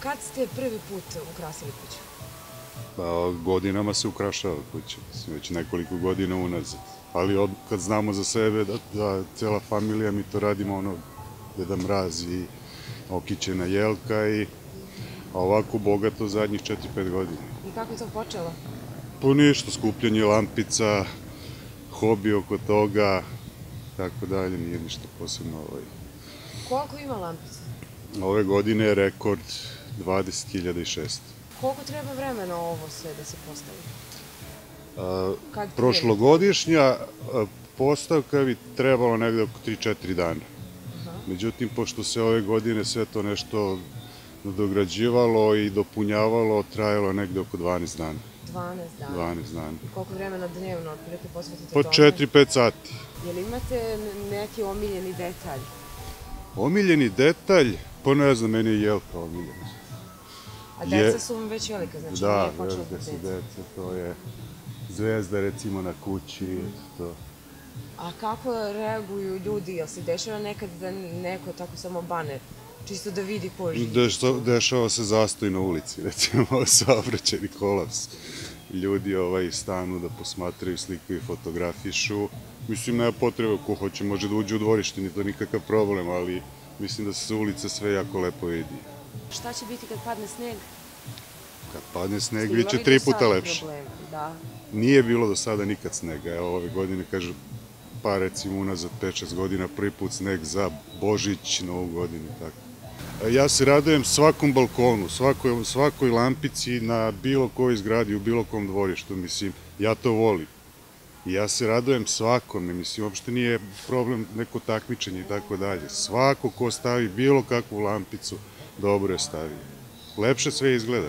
Kad ste prvi put ukrasili kuću? Pa godinama se ukrašava kuća, već nekoliko godina unazad. Ali kad znamo za sebe da cijela familija mi to radimo, Deda Mraz i okićena jelka, a ovako bogato zadnjih 4-5 godina. I kako je to počelo? Pa ništa, skupljanje lampica, hobi oko toga, tako dalje, nije ništa posebno. Koliko ima lampica? Ove godine je rekord 20.600. Koliko treba vremena ovo sve da se postavi? Prošlogodišnja postavka bi trebalo negde oko 3-4 dana. Međutim, pošto se ove godine sve to nešto dograđivalo i dopunjavalo, trajalo negde oko 12 dana. 12 dana? 12 dana. Koliko vremena dnevno otprilike posvetite Po tome? 4-5 sati. Je li imate neki omiljeni detalj? Omiljeni detalj? Pa ne znam, meni je jelka omiljena. A deca su vam već velika, znači nije počela kod deca. Da, deca, to je zvezda recimo na kući. A kako reaguju ljudi? Jel se dešava nekad da neko tako samo bane? Čisto da vidi ko živi? Dešava se zastoj na ulici, recimo saobraćajni kolaps. Ljudi stanu da posmatraju, slikaju, fotografišu. Mislim, nema potrebe, ko hoće može da uđe u dvorište, nije to nikakav problem, ali mislim da se sa ulice sve jako lepo vidi. Šta će biti kad padne sneg? Kad padne sneg, bit će 3 puta lepše. Nije bilo do sada nikad snega. Evo, ove godine, kažem, pa recimo unazad 5-6 godina, prvi put sneg za Božić, Novu godinu i tako. Ja se radujem svakom balkonu, svakoj lampici na bilo kojoj zgradi, u bilo kom dvorištu, mislim, ja to volim. I ja se radujem svakome, mislim, uopšte nije problem neko takmičenje i tako dalje. Svako ko stavi bilo kakvu lampicu, dobro je stavio. Lepše sve izgleda.